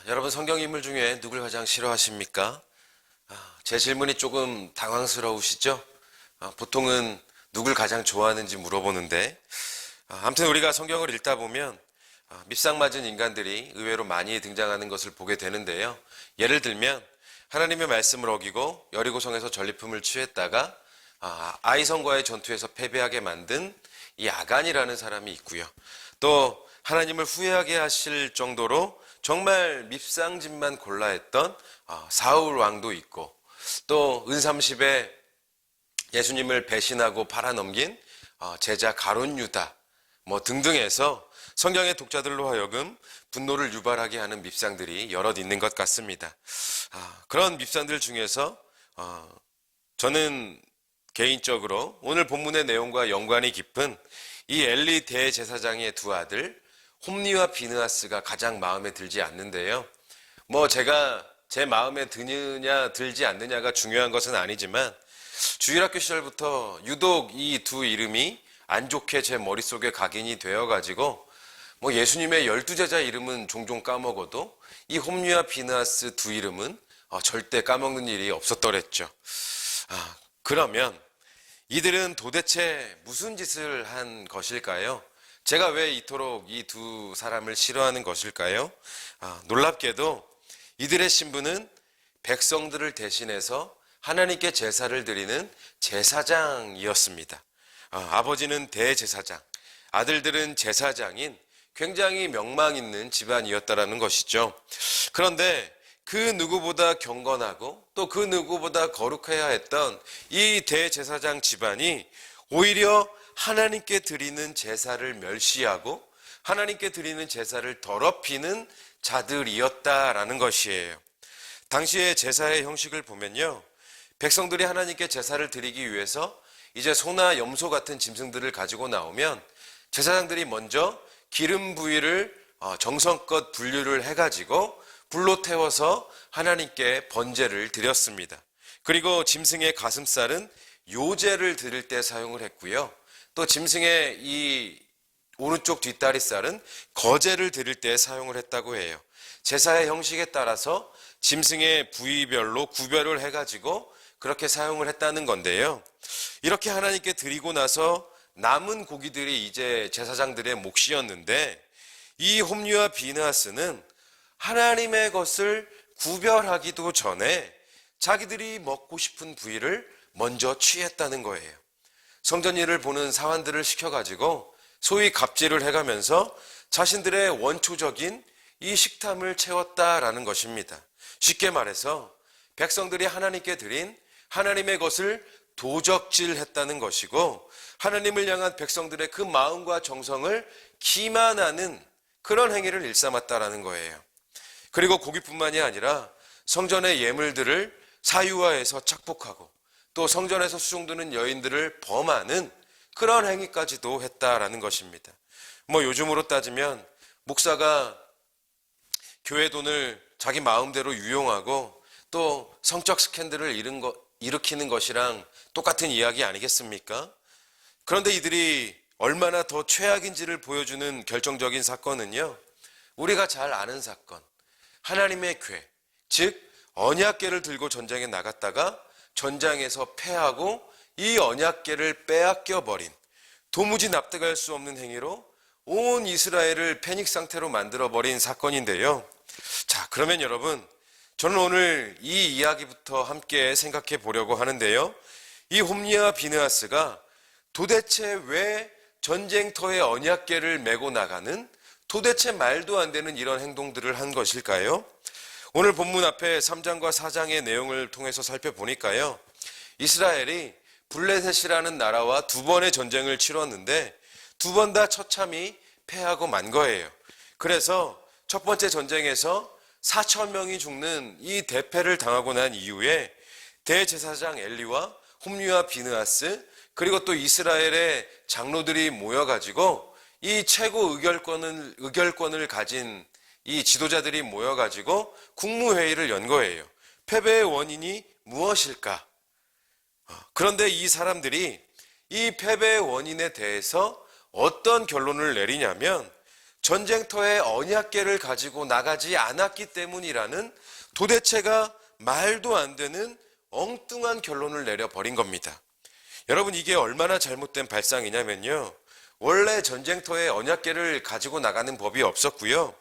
여러분 성경 인물 중에 누굴 가장 싫어하십니까? 제 질문이 조금 당황스러우시죠? 보통은 누굴 가장 좋아하는지 물어보는데 아무튼 우리가 성경을 읽다 보면 밉상맞은 인간들이 의외로 많이 등장하는 것을 보게 되는데요. 예를 들면 하나님의 말씀을 어기고 여리고성에서 전리품을 취했다가 아이성과의 전투에서 패배하게 만든 이 아간이라는 사람이 있고요. 또 하나님을 후회하게 하실 정도로 정말 밉상짓만 골라 했던 사울 왕도 있고, 또 은삼십에 예수님을 배신하고 팔아넘긴 제자 가룟 유다 등등 해서 성경의 독자들로 하여금 분노를 유발하게 하는 밉상들이 여럿 있는 것 같습니다. 그런 밉상들 중에서 저는 개인적으로 오늘 본문의 내용과 연관이 깊은 이 엘리 대제사장의 두 아들 홈리와 비느하스가 가장 마음에 들지 않는데요. 제가 제 마음에 드느냐 들지 않느냐가 중요한 것은 아니지만 주일학교 시절부터 유독 이 두 이름이 안 좋게 제 머릿속에 각인이 되어가지고 예수님의 12제자 이름은 종종 까먹어도 이 홈리와 비느하스 두 이름은 절대 까먹는 일이 없었더랬죠. 그러면 이들은 도대체 무슨 짓을 한 것일까요? 제가 왜 이토록 이 두 사람을 싫어하는 것일까요? 놀랍게도 이들의 신분은 백성들을 대신해서 하나님께 제사를 드리는 제사장이었습니다. 아버지는 대제사장, 아들들은 제사장인 굉장히 명망 있는 집안이었다라는 것이죠. 그런데 그 누구보다 경건하고 또 그 누구보다 거룩해야 했던 이 대제사장 집안이 오히려 하나님께 드리는 제사를 멸시하고 하나님께 드리는 제사를 더럽히는 자들이었다라는 것이에요. 당시의 제사의 형식을 보면요, 백성들이 하나님께 제사를 드리기 위해서 이제 소나 염소 같은 짐승들을 가지고 나오면 제사장들이 먼저 기름 부위를 정성껏 분류를 해가지고 불로 태워서 하나님께 번제를 드렸습니다. 그리고 짐승의 가슴살은 요제를 드릴 때 사용을 했고요. 또 짐승의 이 오른쪽 뒷다리살은 거제를 드릴 때 사용을 했다고 해요. 제사의 형식에 따라서 짐승의 부위별로 구별을 해가지고 그렇게 사용을 했다는 건데요. 이렇게 하나님께 드리고 나서 남은 고기들이 이제 제사장들의 몫이었는데 이 홈리와 비느하스는 하나님의 것을 구별하기도 전에 자기들이 먹고 싶은 부위를 먼저 취했다는 거예요. 성전 일을 보는 사환들을 시켜가지고 소위 갑질을 해가면서 자신들의 원초적인 이 식탐을 채웠다라는 것입니다. 쉽게 말해서 백성들이 하나님께 드린 하나님의 것을 도적질했다는 것이고, 하나님을 향한 백성들의 그 마음과 정성을 기만하는 그런 행위를 일삼았다라는 거예요. 그리고 고기뿐만이 아니라 성전의 예물들을 사유화해서 착복하고 또 성전에서 수종드는 여인들을 범하는 그런 행위까지도 했다라는 것입니다. 요즘으로 따지면 목사가 교회 돈을 자기 마음대로 유용하고 또 성적 스캔들을 일으키는 것이랑 똑같은 이야기 아니겠습니까? 그런데 이들이 얼마나 더 최악인지를 보여주는 결정적인 사건은요, 우리가 잘 아는 사건, 하나님의 궤, 즉 언약궤를 들고 전쟁에 나갔다가 전장에서 패하고 이 언약궤를 빼앗겨 버린, 도무지 납득할 수 없는 행위로 온 이스라엘을 패닉 상태로 만들어 버린 사건인데요. 자, 그러면 여러분, 저는 오늘 이 이야기부터 함께 생각해 보려고 하는데요. 이 홈리와 비느하스가 도대체 왜 전쟁터에 언약궤를 메고 나가는 도대체 말도 안 되는 이런 행동들을 한 것일까요? 오늘 본문 앞에 3장과 4장의 내용을 통해서 살펴보니까요, 이스라엘이 블레셋이라는 나라와 두 번의 전쟁을 치렀는데 두 번 다 처참히 패하고 만 거예요. 그래서 첫 번째 전쟁에서 4천 명이 죽는 이 대패를 당하고 난 이후에 대제사장 엘리와 홈리와 비느하스 그리고 또 이스라엘의 장로들이 모여가지고 이 최고 의결권을 가진 이 지도자들이 모여가지고 국무회의를 연 거예요. 패배의 원인이 무엇일까? 그런데 이 사람들이 이 패배의 원인에 대해서 어떤 결론을 내리냐면 전쟁터에 언약궤를 가지고 나가지 않았기 때문이라는 도대체가 말도 안 되는 엉뚱한 결론을 내려버린 겁니다. 여러분, 이게 얼마나 잘못된 발상이냐면요, 원래 전쟁터에 언약궤를 가지고 나가는 법이 없었고요,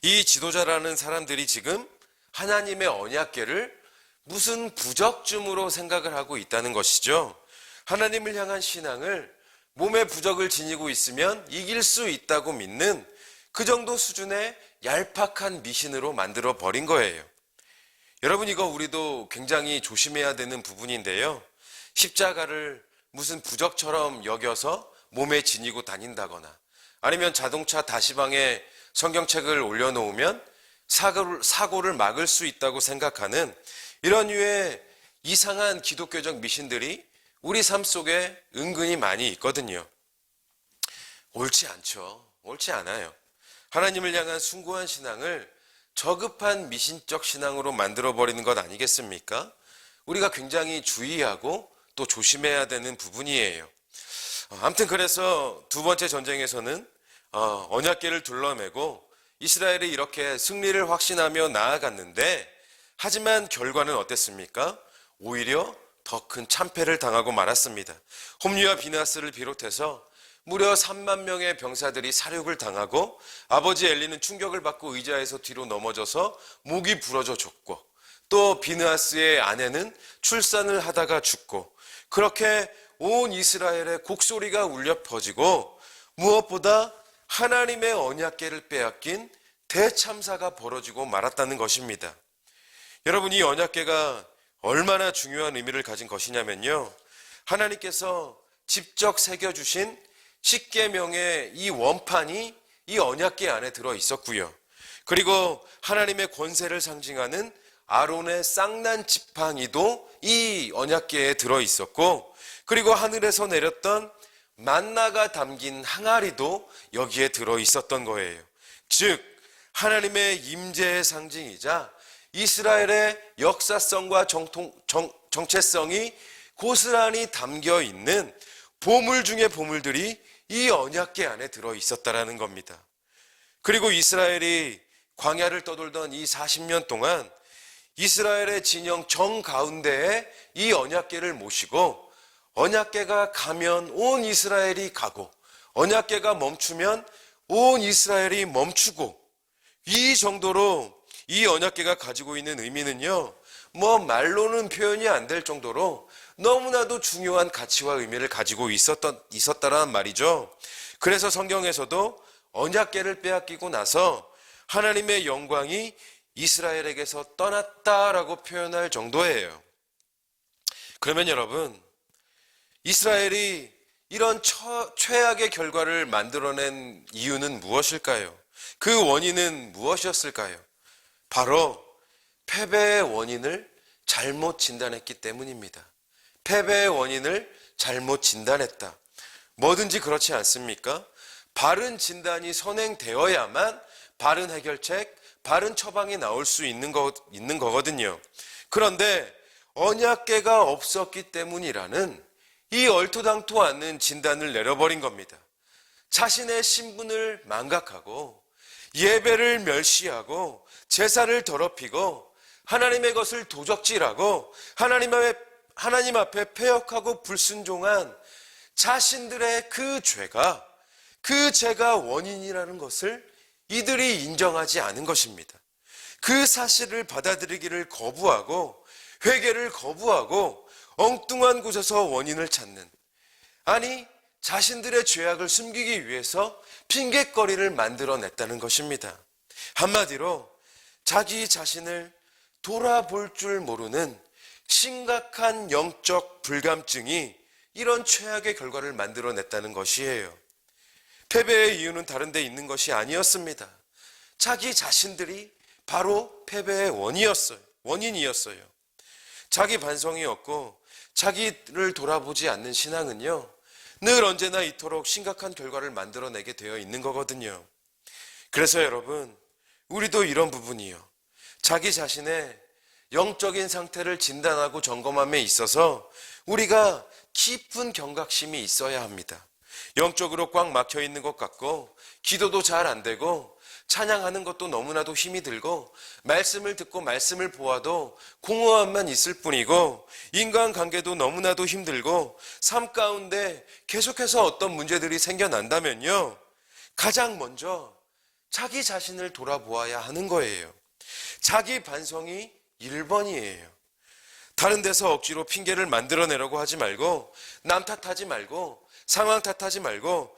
이 지도자라는 사람들이 지금 하나님의 언약궤를 무슨 부적쯤으로 생각을 하고 있다는 것이죠. 하나님을 향한 신앙을 몸에 부적을 지니고 있으면 이길 수 있다고 믿는 그 정도 수준의 얄팍한 미신으로 만들어 버린 거예요. 여러분, 이거 우리도 굉장히 조심해야 되는 부분인데요, 십자가를 무슨 부적처럼 여겨서 몸에 지니고 다닌다거나 아니면 자동차 다시방에 성경책을 올려놓으면 사고를 막을 수 있다고 생각하는 이런 류의 이상한 기독교적 미신들이 우리 삶 속에 은근히 많이 있거든요. 옳지 않죠. 옳지 않아요. 하나님을 향한 숭고한 신앙을 저급한 미신적 신앙으로 만들어버리는 것 아니겠습니까? 우리가 굉장히 주의하고 또 조심해야 되는 부분이에요. 아무튼 그래서 두 번째 전쟁에서는 언약궤를 둘러매고 이스라엘이 이렇게 승리를 확신하며 나아갔는데, 하지만 결과는 어땠습니까? 오히려 더 큰 참패를 당하고 말았습니다. 홈리와 비느하스를 비롯해서 무려 3만 명의 병사들이 사륙을 당하고, 아버지 엘리는 충격을 받고 의자에서 뒤로 넘어져서 목이 부러져 죽고, 또 비느하스의 아내는 출산을 하다가 죽고, 그렇게 온 이스라엘에 곡소리가 울려 퍼지고, 무엇보다 하나님의 언약궤를 빼앗긴 대참사가 벌어지고 말았다는 것입니다. 여러분, 이 언약궤가 얼마나 중요한 의미를 가진 것이냐면요, 하나님께서 직접 새겨주신 십계명의 이 원판이 이 언약궤 안에 들어 있었고요, 그리고 하나님의 권세를 상징하는 아론의 쌍난 지팡이도 이 언약궤에 들어 있었고, 그리고 하늘에서 내렸던 만나가 담긴 항아리도 여기에 들어 있었던 거예요. 즉 하나님의 임재의 상징이자 이스라엘의 역사성과 정체성이 고스란히 담겨 있는 보물 중의 보물들이 이 언약궤 안에 들어 있었다라는 겁니다. 그리고 이스라엘이 광야를 떠돌던 이 40년 동안 이스라엘의 진영 정가운데에 이 언약궤를 모시고, 언약궤가 가면 온 이스라엘이 가고 언약궤가 멈추면 온 이스라엘이 멈추고, 이 정도로 이 언약궤가 가지고 있는 의미는요, 말로는 표현이 안 될 정도로 너무나도 중요한 가치와 의미를 가지고 있었다란 말이죠. 그래서 성경에서도 언약궤를 빼앗기고 나서 하나님의 영광이 이스라엘에게서 떠났다라고 표현할 정도예요. 그러면 여러분, 이스라엘이 이런 최악의 결과를 만들어낸 이유는 무엇일까요? 그 원인은 무엇이었을까요? 바로 패배의 원인을 잘못 진단했기 때문입니다. 패배의 원인을 잘못 진단했다. 뭐든지 그렇지 않습니까? 바른 진단이 선행되어야만 바른 해결책, 바른 처방이 나올 수 있는 거거든요. 그런데 언약궤가 없었기 때문이라는 이 얼토당토 않는 진단을 내려버린 겁니다. 자신의 신분을 망각하고 예배를 멸시하고 제사를 더럽히고 하나님의 것을 도적질하고 하나님 앞에 패역하고 불순종한 자신들의 그 죄가 원인이라는 것을 이들이 인정하지 않은 것입니다. 그 사실을 받아들이기를 거부하고 회개를 거부하고 엉뚱한 곳에서 원인을 찾는, 아니 자신들의 죄악을 숨기기 위해서 핑곗거리를 만들어냈다는 것입니다. 한마디로 자기 자신을 돌아볼 줄 모르는 심각한 영적 불감증이 이런 최악의 결과를 만들어냈다는 것이에요. 패배의 이유는 다른 데 있는 것이 아니었습니다. 자기 자신들이 바로 패배의 원인이었어요. 자기 반성이 없고 자기를 돌아보지 않는 신앙은요, 늘 언제나 이토록 심각한 결과를 만들어내게 되어 있는 거거든요. 그래서 여러분, 우리도 이런 부분이요, 자기 자신의 영적인 상태를 진단하고 점검함에 있어서 우리가 깊은 경각심이 있어야 합니다. 영적으로 꽉 막혀 있는 것 같고, 기도도 잘 안 되고, 찬양하는 것도 너무나도 힘이 들고, 말씀을 듣고 말씀을 보아도 공허함만 있을 뿐이고, 인간관계도 너무나도 힘들고, 삶 가운데 계속해서 어떤 문제들이 생겨난다면요, 가장 먼저 자기 자신을 돌아보아야 하는 거예요. 자기 반성이 1번이에요. 다른 데서 억지로 핑계를 만들어내려고 하지 말고, 남 탓하지 말고, 상황 탓하지 말고,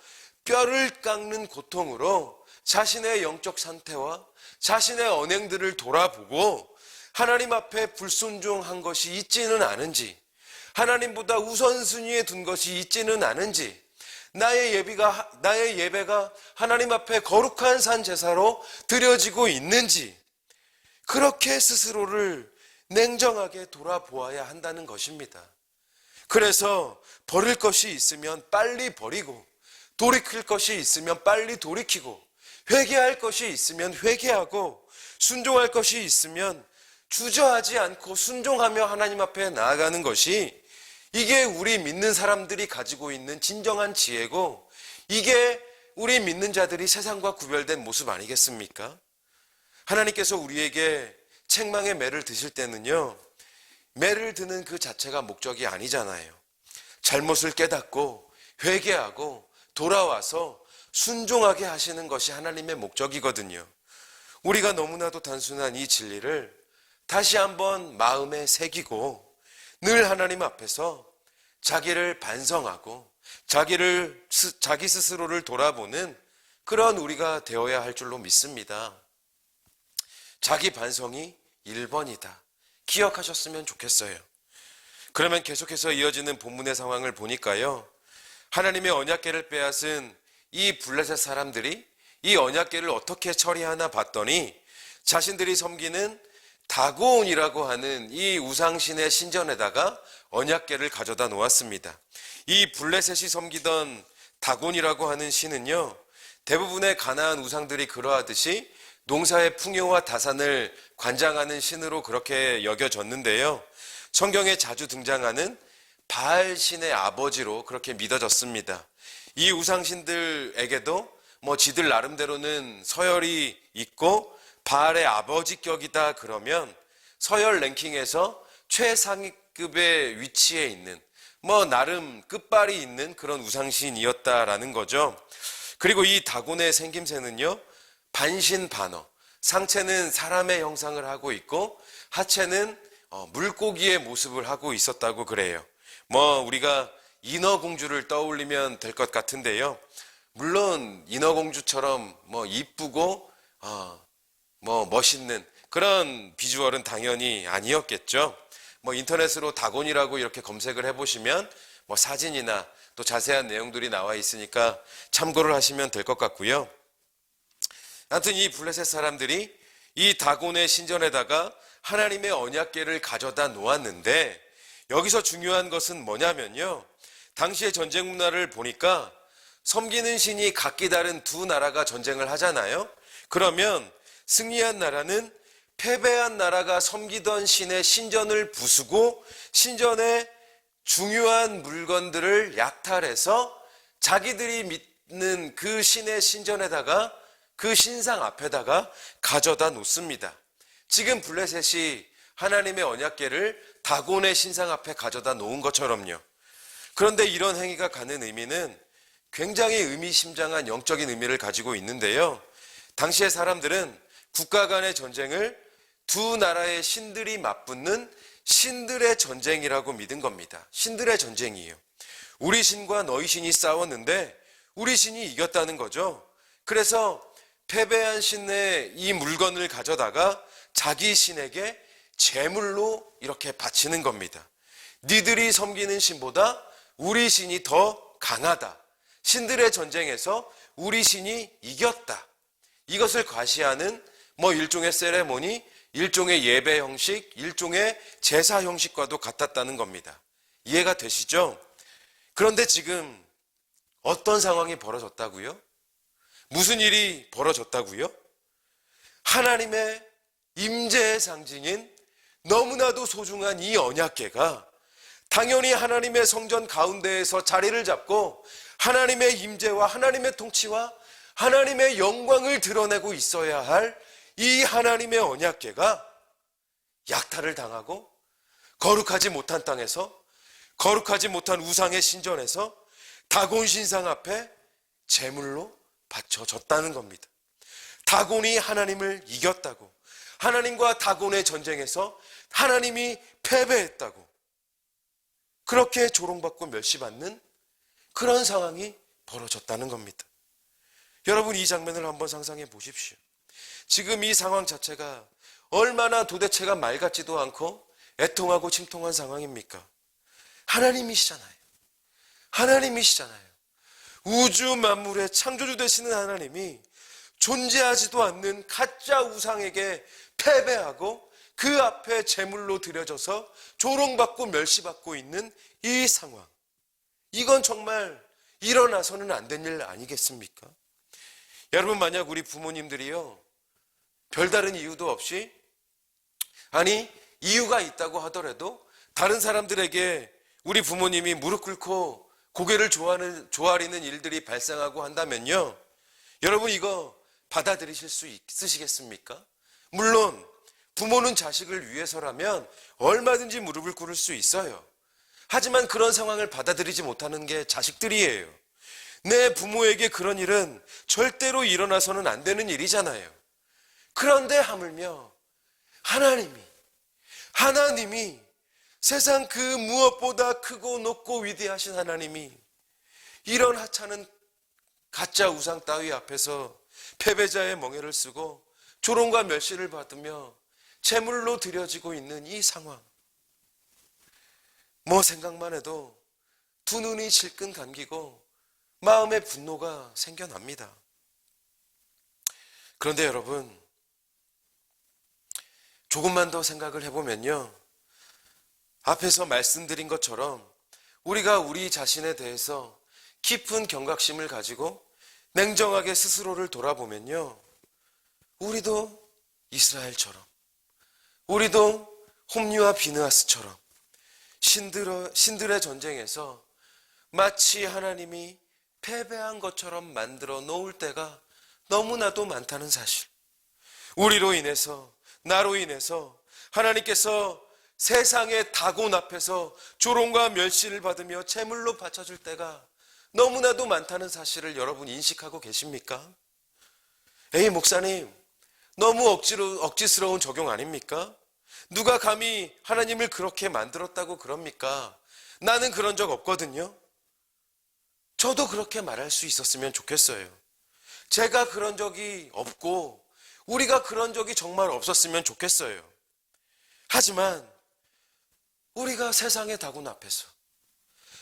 뼈를 깎는 고통으로 자신의 영적 상태와 자신의 언행들을 돌아보고 하나님 앞에 불순종한 것이 있지는 않은지, 하나님보다 우선순위에 둔 것이 있지는 않은지, 나의 예배가 하나님 앞에 거룩한 산 제사로 드려지고 있는지, 그렇게 스스로를 냉정하게 돌아보아야 한다는 것입니다. 그래서 버릴 것이 있으면 빨리 버리고, 돌이킬 것이 있으면 빨리 돌이키고, 회개할 것이 있으면 회개하고, 순종할 것이 있으면 주저하지 않고 순종하며 하나님 앞에 나아가는 것이, 이게 우리 믿는 사람들이 가지고 있는 진정한 지혜고, 이게 우리 믿는 자들이 세상과 구별된 모습 아니겠습니까? 하나님께서 우리에게 책망의 매를 드실 때는요, 매를 드는 그 자체가 목적이 아니잖아요. 잘못을 깨닫고 회개하고 돌아와서 순종하게 하시는 것이 하나님의 목적이거든요. 우리가 너무나도 단순한 이 진리를 다시 한번 마음에 새기고, 늘 하나님 앞에서 자기를 반성하고 자기 스스로를 돌아보는 그런 우리가 되어야 할 줄로 믿습니다. 자기 반성이 1번이다. 기억하셨으면 좋겠어요. 그러면 계속해서 이어지는 본문의 상황을 보니까요, 하나님의 언약궤를 빼앗은 이 블레셋 사람들이 이 언약궤를 어떻게 처리하나 봤더니, 자신들이 섬기는 다곤이라고 하는 이 우상신의 신전에다가 언약궤를 가져다 놓았습니다. 이 블레셋이 섬기던 다곤이라고 하는 신은요, 대부분의 가나안 우상들이 그러하듯이 농사의 풍요와 다산을 관장하는 신으로 그렇게 여겨졌는데요, 성경에 자주 등장하는 바알 신의 아버지로 그렇게 믿어졌습니다. 이 우상신들에게도 지들 나름대로는 서열이 있고, 바알의 아버지격이다 그러면 서열 랭킹에서 최상위급의 위치에 있는, 나름 끝발이 있는 그런 우상신이었다라는 거죠. 그리고 이 다곤의 생김새는요, 반신반어, 상체는 사람의 형상을 하고 있고 하체는 물고기의 모습을 하고 있었다고 그래요. 우리가 인어공주를 떠올리면 될 것 같은데요, 물론 인어공주처럼 이쁘고 멋있는 그런 비주얼은 당연히 아니었겠죠. 인터넷으로 다곤이라고 이렇게 검색을 해보시면 사진이나 또 자세한 내용들이 나와 있으니까 참고를 하시면 될 것 같고요. 아무튼 이 블레셋 사람들이 이 다곤의 신전에다가 하나님의 언약궤를 가져다 놓았는데, 여기서 중요한 것은 뭐냐면요, 당시의 전쟁 문화를 보니까 섬기는 신이 각기 다른 두 나라가 전쟁을 하잖아요. 그러면 승리한 나라는 패배한 나라가 섬기던 신의 신전을 부수고 신전의 중요한 물건들을 약탈해서 자기들이 믿는 그 신의 신전에다가, 그 신상 앞에다가 가져다 놓습니다. 지금 블레셋이 하나님의 언약궤를 다곤의 신상 앞에 가져다 놓은 것처럼요. 그런데 이런 행위가 갖는 의미는 굉장히 의미심장한 영적인 의미를 가지고 있는데요, 당시의 사람들은 국가 간의 전쟁을 두 나라의 신들이 맞붙는 신들의 전쟁이라고 믿은 겁니다. 신들의 전쟁이에요. 우리 신과 너희 신이 싸웠는데 우리 신이 이겼다는 거죠. 그래서 패배한 신의 이 물건을 가져다가 자기 신에게 제물로 이렇게 바치는 겁니다. 니들이 섬기는 신보다 우리 신이 더 강하다. 신들의 전쟁에서 우리 신이 이겼다. 이것을 과시하는 일종의 세레모니, 일종의 예배 형식, 일종의 제사 형식과도 같았다는 겁니다. 이해가 되시죠? 그런데 지금 어떤 상황이 벌어졌다고요? 무슨 일이 벌어졌다고요? 하나님의 임재의 상징인 너무나도 소중한 이 언약궤가 당연히 하나님의 성전 가운데에서 자리를 잡고 하나님의 임재와 하나님의 통치와 하나님의 영광을 드러내고 있어야 할 이 하나님의 언약궤가 약탈을 당하고 거룩하지 못한 땅에서, 거룩하지 못한 우상의 신전에서 다곤 신상 앞에 제물로 바쳐졌다는 겁니다. 다곤이 하나님을 이겼다고, 하나님과 다곤의 전쟁에서 하나님이 패배했다고, 그렇게 조롱받고 멸시받는 그런 상황이 벌어졌다는 겁니다. 여러분, 이 장면을 한번 상상해 보십시오. 지금 이 상황 자체가 얼마나 도대체가 말 같지도 않고 애통하고 침통한 상황입니까? 하나님이시잖아요. 하나님이시잖아요. 우주 만물의 창조주 되시는 하나님이 존재하지도 않는 가짜 우상에게 패배하고 그 앞에 제물로 드려져서 조롱받고 멸시받고 있는 이 상황. 이건 정말 일어나서는 안 된 일 아니겠습니까? 여러분, 만약 우리 부모님들이요, 별다른 이유도 없이, 아니 이유가 있다고 하더라도 다른 사람들에게 우리 부모님이 무릎 꿇고 고개를 조아리는 일들이 발생하고 한다면요, 여러분 이거 받아들이실 수 있으시겠습니까? 물론 부모는 자식을 위해서라면 얼마든지 무릎을 꿇을 수 있어요. 하지만 그런 상황을 받아들이지 못하는 게 자식들이에요. 내 부모에게 그런 일은 절대로 일어나서는 안 되는 일이잖아요. 그런데 하물며 하나님이 세상 그 무엇보다 크고 높고 위대하신 하나님이 이런 하찮은 가짜 우상 따위 앞에서 패배자의 멍에를 쓰고 조롱과 멸시를 받으며 제물로 드려지고 있는 이 상황, 뭐 생각만 해도 두 눈이 질끈 감기고 마음의 분노가 생겨납니다. 그런데 여러분, 조금만 더 생각을 해보면요, 앞에서 말씀드린 것처럼 우리가 우리 자신에 대해서 깊은 경각심을 가지고 냉정하게 스스로를 돌아보면요, 우리도 이스라엘처럼, 우리도 홈리와 비느하스처럼 신들의 전쟁에서 마치 하나님이 패배한 것처럼 만들어 놓을 때가 너무나도 많다는 사실. 우리로 인해서, 나로 인해서 하나님께서 세상의 다곤 앞에서 조롱과 멸시를 받으며 제물로 바쳐줄 때가 너무나도 많다는 사실을 여러분 인식하고 계십니까? 에이, 목사님, 너무 억지스러운 적용 아닙니까? 누가 감히 하나님을 그렇게 만들었다고 그럽니까? 나는 그런 적 없거든요. 저도 그렇게 말할 수 있었으면 좋겠어요. 제가 그런 적이 없고 우리가 그런 적이 정말 없었으면 좋겠어요. 하지만 우리가 세상의 다곤 앞에서,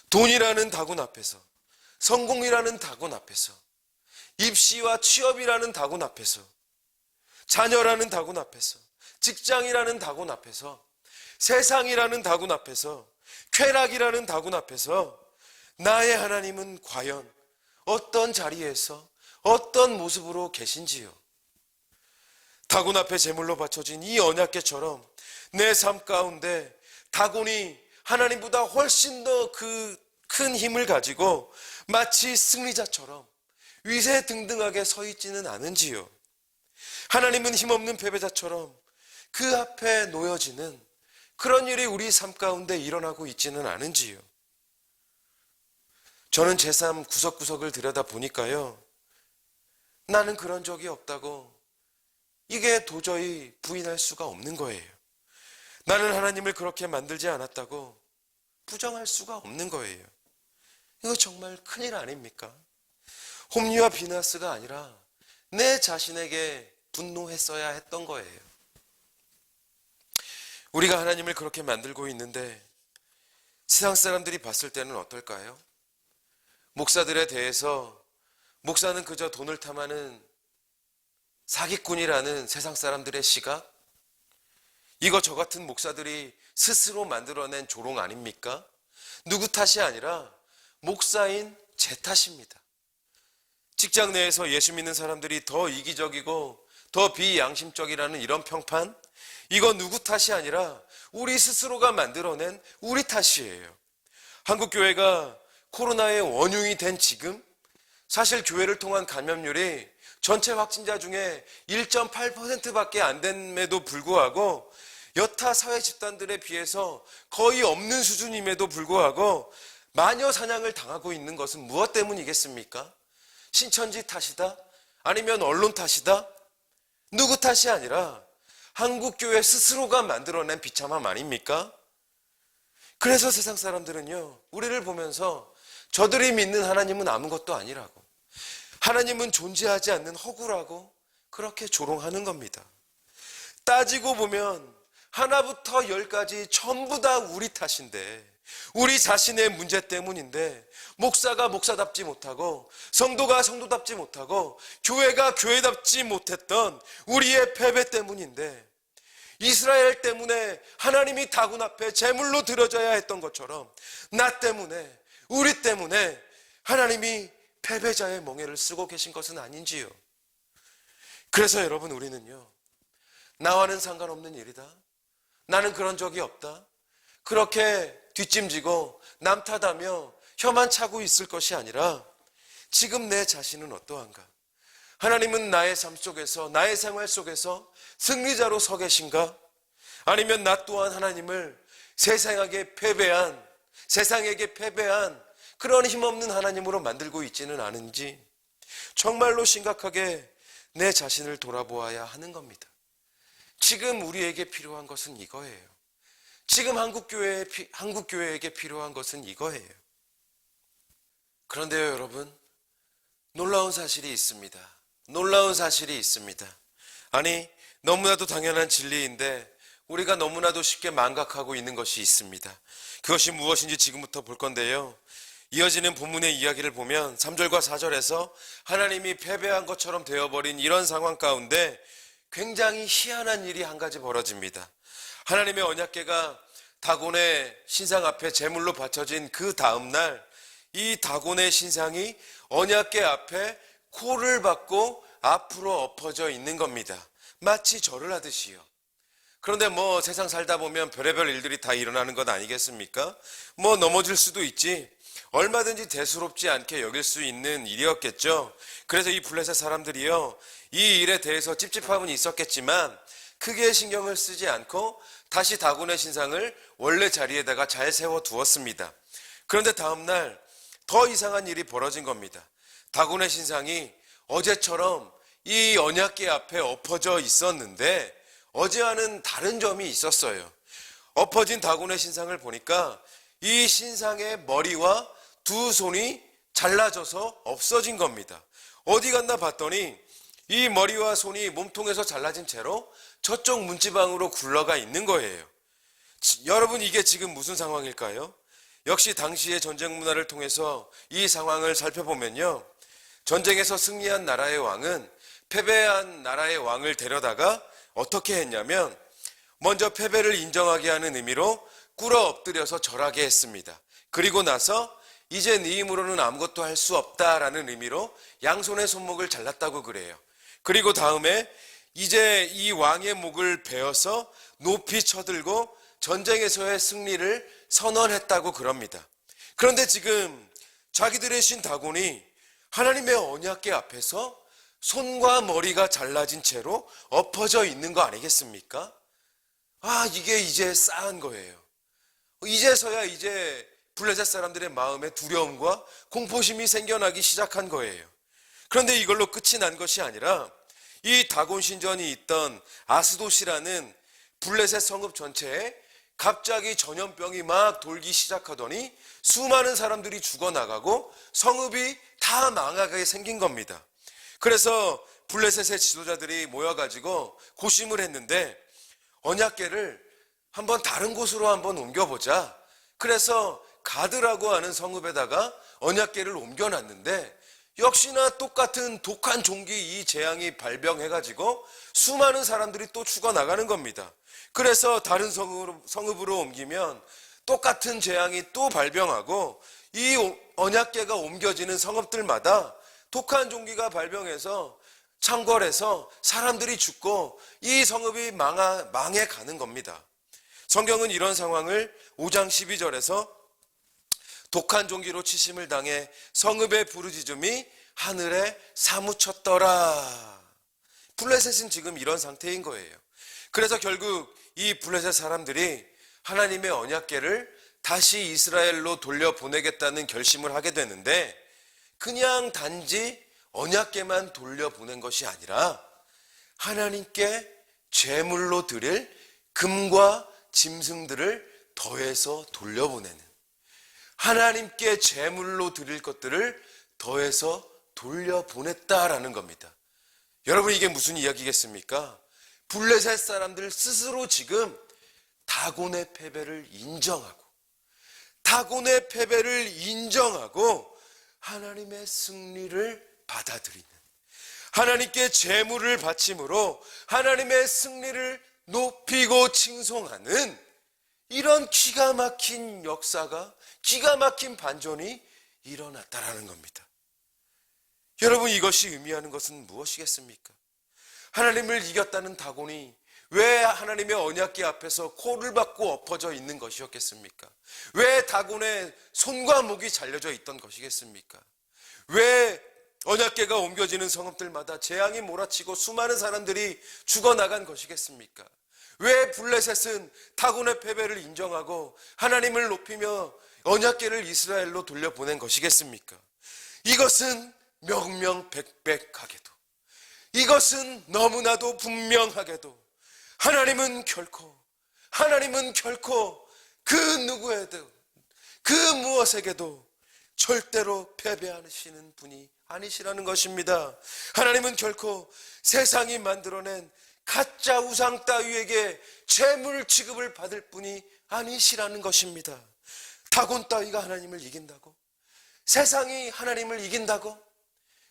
돈이라는 다곤 앞에서, 성공이라는 다곤 앞에서, 입시와 취업이라는 다곤 앞에서, 자녀라는 다곤 앞에서, 직장이라는 다곤 앞에서, 세상이라는 다곤 앞에서, 쾌락이라는 다곤 앞에서 나의 하나님은 과연 어떤 자리에서 어떤 모습으로 계신지요? 다곤 앞에 제물로 바쳐진 이 언약궤처럼 내 삶 가운데 다곤이 하나님보다 훨씬 더 그 큰 힘을 가지고 마치 승리자처럼 위세등등하게 서 있지는 않은지요? 하나님은 힘없는 패배자처럼 그 앞에 놓여지는 그런 일이 우리 삶 가운데 일어나고 있지는 않은지요? 저는 제 삶 구석구석을 들여다보니까요, 나는 그런 적이 없다고 이게 도저히 부인할 수가 없는 거예요. 나는 하나님을 그렇게 만들지 않았다고 부정할 수가 없는 거예요. 이거 정말 큰일 아닙니까? 홈리와 비느하스가 아니라 내 자신에게 분노했어야 했던 거예요. 우리가 하나님을 그렇게 만들고 있는데 세상 사람들이 봤을 때는 어떨까요? 목사들에 대해서 목사는 그저 돈을 탐하는 사기꾼이라는 세상 사람들의 시각? 이거 저 같은 목사들이 스스로 만들어낸 조롱 아닙니까? 누구 탓이 아니라 목사인 제 탓입니다. 직장 내에서 예수 믿는 사람들이 더 이기적이고 더 비양심적이라는 이런 평판, 이거 누구 탓이 아니라 우리 스스로가 만들어낸 우리 탓이에요. 한국교회가 코로나의 원흉이 된 지금 사실 교회를 통한 감염률이 전체 확진자 중에 1.8%밖에 안 됨에도 불구하고 여타 사회 집단들에 비해서 거의 없는 수준임에도 불구하고 마녀 사냥을 당하고 있는 것은 무엇 때문이겠습니까? 신천지 탓이다? 아니면 언론 탓이다? 누구 탓이 아니라 한국교회 스스로가 만들어낸 비참함 아닙니까? 그래서 세상 사람들은요, 우리를 보면서 저들이 믿는 하나님은 아무것도 아니라고, 하나님은 존재하지 않는 허구라고 그렇게 조롱하는 겁니다. 따지고 보면 하나부터 열까지 전부 다 우리 탓인데, 우리 자신의 문제 때문인데, 목사가 목사답지 못하고 성도가 성도답지 못하고 교회가 교회답지 못했던 우리의 패배 때문인데, 이스라엘 때문에 하나님이 다군 앞에 제물로 드려져야 했던 것처럼 나 때문에, 우리 때문에 하나님이 패배자의 멍에를 쓰고 계신 것은 아닌지요. 그래서 여러분, 우리는요, 나와는 상관없는 일이다, 나는 그런 적이 없다, 그렇게 뒷짐지고 남 탓하며 혀만 차고 있을 것이 아니라 지금 내 자신은 어떠한가? 하나님은 나의 삶 속에서, 나의 생활 속에서 승리자로 서 계신가? 아니면 나 또한 하나님을 세상에게 패배한 그런 힘없는 하나님으로 만들고 있지는 않은지 정말로 심각하게 내 자신을 돌아보아야 하는 겁니다. 지금 우리에게 필요한 것은 이거예요. 지금 한국교회에게 필요한 것은 이거예요. 그런데요, 여러분, 놀라운 사실이 있습니다. 아니, 너무나도 당연한 진리인데 우리가 너무나도 쉽게 망각하고 있는 것이 있습니다. 그것이 무엇인지 지금부터 볼 건데요, 이어지는 본문의 이야기를 보면 3절과 4절에서 하나님이 패배한 것처럼 되어버린 이런 상황 가운데 굉장히 희한한 일이 한 가지 벌어집니다. 하나님의 언약궤가 다곤의 신상 앞에 제물로 바쳐진 그 다음날, 이 다곤의 신상이 언약궤 앞에 코를 박고 앞으로 엎어져 있는 겁니다. 마치 절을 하듯이요. 그런데 세상 살다 보면 별의별 일들이 다 일어나는 것 아니겠습니까? 넘어질 수도 있지, 얼마든지 대수롭지 않게 여길 수 있는 일이었겠죠. 그래서 이 블레셋 사람들이요, 이 일에 대해서 찝찝함은 있었겠지만 크게 신경을 쓰지 않고 다시 다곤의 신상을 원래 자리에다가 잘 세워두었습니다. 그런데 다음날 더 이상한 일이 벌어진 겁니다. 다곤의 신상이 어제처럼 이 언약궤 앞에 엎어져 있었는데 어제와는 다른 점이 있었어요. 엎어진 다곤의 신상을 보니까 이 신상의 머리와 두 손이 잘라져서 없어진 겁니다. 어디 갔나 봤더니 이 머리와 손이 몸통에서 잘라진 채로 저쪽 문지방으로 굴러가 있는 거예요. 여러분, 이게 지금 무슨 상황일까요? 역시 당시의 전쟁 문화를 통해서 이 상황을 살펴보면요, 전쟁에서 승리한 나라의 왕은 패배한 나라의 왕을 데려다가 어떻게 했냐면 먼저 패배를 인정하게 하는 의미로 꿇어 엎드려서 절하게 했습니다. 그리고 나서 이제 네 힘으로는 아무것도 할 수 없다라는 의미로 양손의 손목을 잘랐다고 그래요. 그리고 다음에 이제 이 왕의 목을 베어서 높이 쳐들고 전쟁에서의 승리를 선언했다고 그럽니다. 그런데 지금 자기들의 신 다곤이 하나님의 언약궤 앞에서 손과 머리가 잘라진 채로 엎어져 있는 거 아니겠습니까? 이게 이제 싸한 거예요. 이제서야 이제 블레셋 사람들의 마음에 두려움과 공포심이 생겨나기 시작한 거예요. 그런데 이걸로 끝이 난 것이 아니라 이 다곤 신전이 있던 아스돗이라는 블레셋 성읍 전체에 갑자기 전염병이 막 돌기 시작하더니 수많은 사람들이 죽어나가고 성읍이 다 망하게 생긴 겁니다. 그래서 블레셋의 지도자들이 모여가지고 고심을 했는데 언약궤를 한번 다른 곳으로 한번 옮겨보자. 그래서 가드라고 하는 성읍에다가 언약궤를 옮겨놨는데 역시나 똑같은 독한 종기 이 재앙이 발병해가지고 수많은 사람들이 또 죽어나가는 겁니다. 그래서 다른 성읍으로 옮기면 똑같은 재앙이 또 발병하고 이 언약궤가 옮겨지는 성읍들마다 독한 종기가 발병해서 창궐해서 사람들이 죽고 이 성읍이 망해가는 겁니다. 성경은 이런 상황을 5장 12절에서 독한 종기로 치심을 당해 성읍의 부르짖음이 하늘에 사무쳤더라. 블레셋은 지금 이런 상태인 거예요. 그래서 결국 이 블레셋 사람들이 하나님의 언약궤를 다시 이스라엘로 돌려보내겠다는 결심을 하게 되는데, 그냥 단지 언약궤만 돌려보낸 것이 아니라 하나님께 제물로 드릴 금과 짐승들을 더해서 돌려보내는, 하나님께 제물로 드릴 것들을 더해서 돌려보냈다라는 겁니다. 여러분, 이게 무슨 이야기겠습니까? 블레셋 사람들 스스로 지금 다곤의 패배를 인정하고 하나님의 승리를 받아들이는, 하나님께 제물을 바침으로 하나님의 승리를 높이고 칭송하는 이런 기가 막힌 역사가, 기가 막힌 반전이 일어났다라는 겁니다. 여러분, 이것이 의미하는 것은 무엇이겠습니까? 하나님을 이겼다는 다곤이 왜 하나님의 언약궤 앞에서 코를 박고 엎어져 있는 것이었겠습니까? 왜 다곤의 손과 목이 잘려져 있던 것이겠습니까? 왜 언약궤가 옮겨지는 성읍들마다 재앙이 몰아치고 수많은 사람들이 죽어나간 것이겠습니까? 왜 블레셋은 다곤의 패배를 인정하고 하나님을 높이며 언약궤를 이스라엘로 돌려보낸 것이겠습니까? 이것은 명명백백하게도, 이것은 너무나도 분명하게도 하나님은 결코 그 누구에도, 그 무엇에게도 절대로 패배하시는 분이 아니시라는 것입니다. 하나님은 결코 세상이 만들어낸 가짜 우상 따위에게 재물 취급을 받을 분이 아니시라는 것입니다. 다곤 따위가 하나님을 이긴다고? 세상이 하나님을 이긴다고?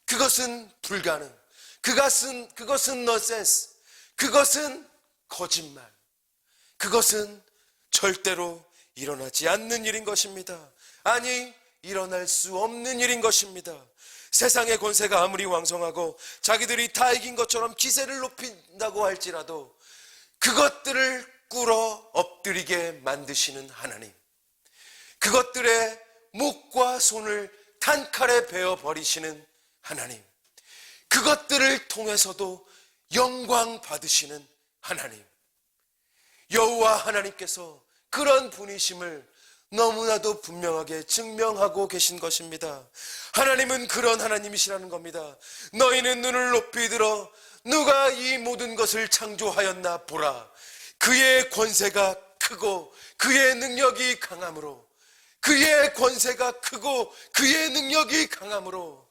그것은 불가능. 그것은 넌센스. 그것은 거짓말. 그것은 절대로 일어나지 않는 일인 것입니다. 아니, 일어날 수 없는 일인 것입니다. 세상의 권세가 아무리 왕성하고 자기들이 다 이긴 것처럼 기세를 높인다고 할지라도 그것들을 꿇어 엎드리게 만드시는 하나님, 그것들의 목과 손을 단칼에 베어버리시는 하나님, 그것들을 통해서도 영광 받으시는 하나님, 여호와 하나님께서 그런 분이심을 너무나도 분명하게 증명하고 계신 것입니다. 하나님은 그런 하나님이시라는 겁니다. 너희는 눈을 높이 들어 누가 이 모든 것을 창조하였나 보라. 그의 권세가 크고 그의 능력이 강함으로, 그의 권세가 크고 그의 능력이 강함으로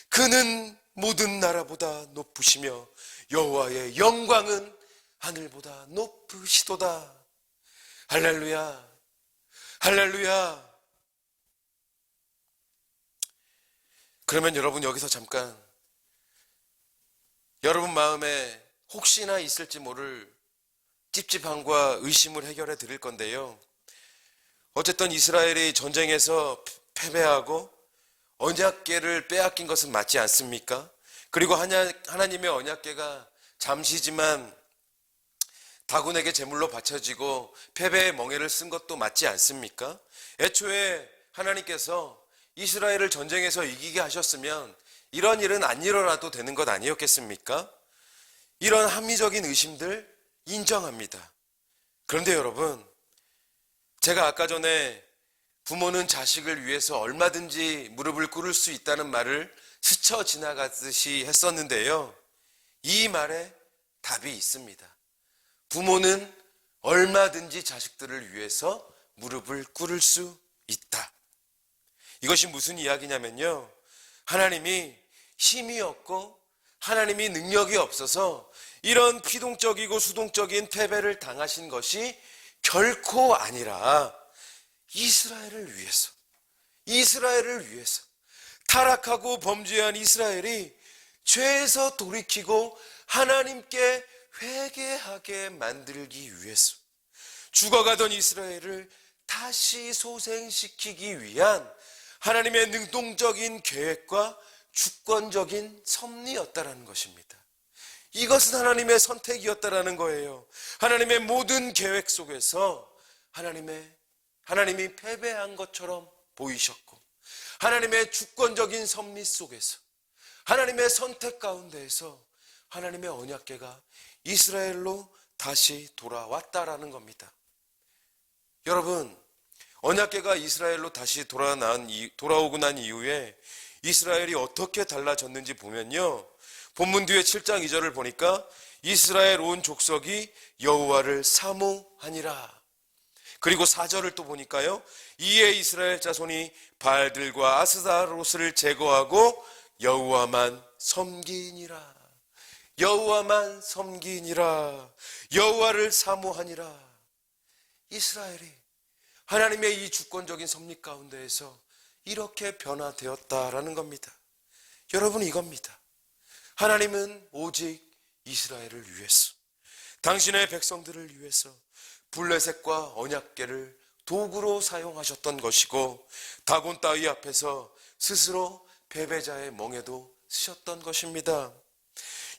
그는 모든 나라보다 높으시며 여호와의 영광은 하늘보다 높으시도다. 할렐루야, 할렐루야. 그러면 여러분, 여기서 잠깐 여러분 마음에 혹시나 있을지 모를 찝찝함과 의심을 해결해 드릴 건데요. 어쨌든 이스라엘이 전쟁에서 패배하고 언약궤를 빼앗긴 것은 맞지 않습니까? 그리고 하나님의 언약궤가 잠시지만 다곤에게 제물로 바쳐지고 패배의 멍에를 쓴 것도 맞지 않습니까? 애초에 하나님께서 이스라엘을 전쟁에서 이기게 하셨으면 이런 일은 안 일어나도 되는 것 아니었겠습니까? 이런 합리적인 의심들 인정합니다. 그런데 여러분, 제가 아까 전에 부모는 자식을 위해서 얼마든지 무릎을 꿇을 수 있다는 말을 스쳐 지나가듯이 했었는데요. 이 말에 답이 있습니다. 부모는 얼마든지 자식들을 위해서 무릎을 꿇을 수 있다. 이것이 무슨 이야기냐면요, 하나님이 힘이 없고 하나님이 능력이 없어서 이런 피동적이고 수동적인 패배를 당하신 것이 결코 아니라 이스라엘을 위해서 타락하고 범죄한 이스라엘이 죄에서 돌이키고 하나님께 회개하게 만들기 위해서, 죽어가던 이스라엘을 다시 소생시키기 위한 하나님의 능동적인 계획과 주권적인 섭리였다라는 것입니다. 이것은 하나님의 선택이었다라는 거예요. 하나님의 모든 계획 속에서 하나님이 패배한 것처럼 보이셨고, 하나님의 주권적인 섭리 속에서, 하나님의 선택 가운데에서 하나님의 언약궤가 이스라엘로 다시 돌아왔다라는 겁니다. 여러분, 언약궤가 이스라엘로 다시 돌아오고 난 이후에 이스라엘이 어떻게 달라졌는지 보면요, 본문 뒤에 7장 2절을 보니까 이스라엘 온 족속이 여호와를 사모하니라. 그리고 4절을 또 보니까요, 이에 이스라엘 자손이 바알들과 아스타롯을 제거하고 여호와만 섬기니라. 여호와만 섬기니라. 여호와를 사모하니라. 이스라엘이 하나님의 이 주권적인 섭리 가운데에서 이렇게 변화되었다라는 겁니다. 여러분, 이겁니다. 하나님은 오직 이스라엘을 위해서, 당신의 백성들을 위해서 블레셋과 언약궤를 도구로 사용하셨던 것이고, 다곤 따위 앞에서 스스로 패배자의 멍에도 쓰셨던 것입니다.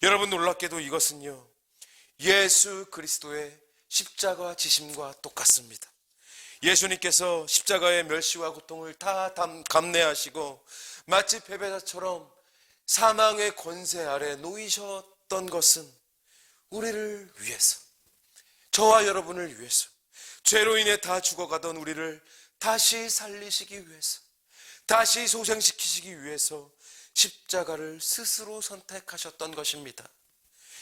여러분, 놀랍게도 이것은요, 예수 그리스도의 십자가 지심과 똑같습니다. 예수님께서 십자가의 멸시와 고통을 다 감내하시고 마치 패배자처럼 사망의 권세 아래 놓이셨던 것은 우리를 위해서, 저와 여러분을 위해서, 죄로 인해 다 죽어가던 우리를 다시 살리시기 위해서, 다시 소생시키시기 위해서 십자가를 스스로 선택하셨던 것입니다.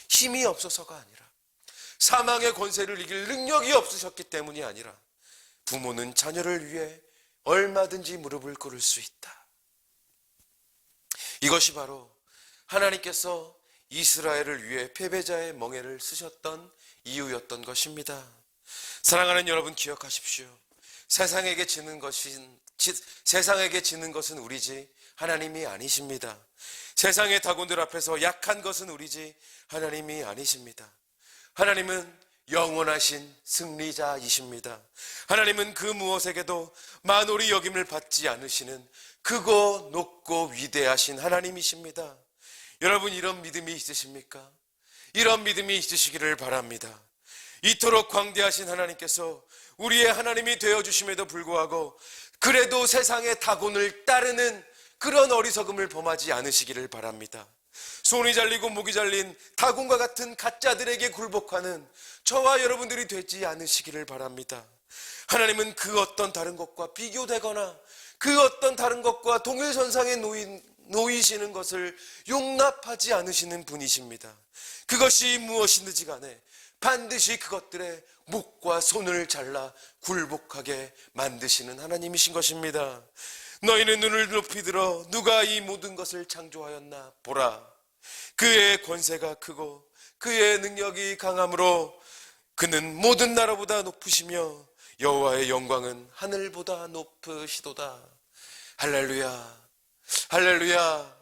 힘이 없어서가 아니라, 사망의 권세를 이길 능력이 없으셨기 때문이 아니라, 부모는 자녀를 위해 얼마든지 무릎을 꿇을 수 있다. 이것이 바로 하나님께서 이스라엘을 위해 패배자의 멍에를 쓰셨던 이유였던 것입니다. 사랑하는 여러분, 기억하십시오. 세상에게 지는 것은 우리지 하나님이 아니십니다. 세상의 다곤들 앞에서 약한 것은 우리지 하나님이 아니십니다. 하나님은 영원하신 승리자이십니다. 하나님은 그 무엇에게도 만홀히 여김을 받지 않으시는 크고 높고 위대하신 하나님이십니다. 여러분, 이런 믿음이 있으십니까? 이런 믿음이 있으시기를 바랍니다. 이토록 광대하신 하나님께서 우리의 하나님이 되어주심에도 불구하고 그래도 세상의 다곤을 따르는 그런 어리석음을 범하지 않으시기를 바랍니다. 손이 잘리고 목이 잘린 다곤과 같은 가짜들에게 굴복하는 저와 여러분들이 되지 않으시기를 바랍니다. 하나님은 그 어떤 다른 것과 비교되거나 그 어떤 다른 것과 동일선상에 놓이시는 것을 용납하지 않으시는 분이십니다. 그것이 무엇이든지 간에 반드시 그것들의 목과 손을 잘라 굴복하게 만드시는 하나님이신 것입니다. 너희는 눈을 높이 들어 누가 이 모든 것을 창조하였나 보라. 그의 권세가 크고 그의 능력이 강함으로 그는 모든 나라보다 높으시며 여호와의 영광은 하늘보다 높으시도다. 할렐루야, 할렐루야.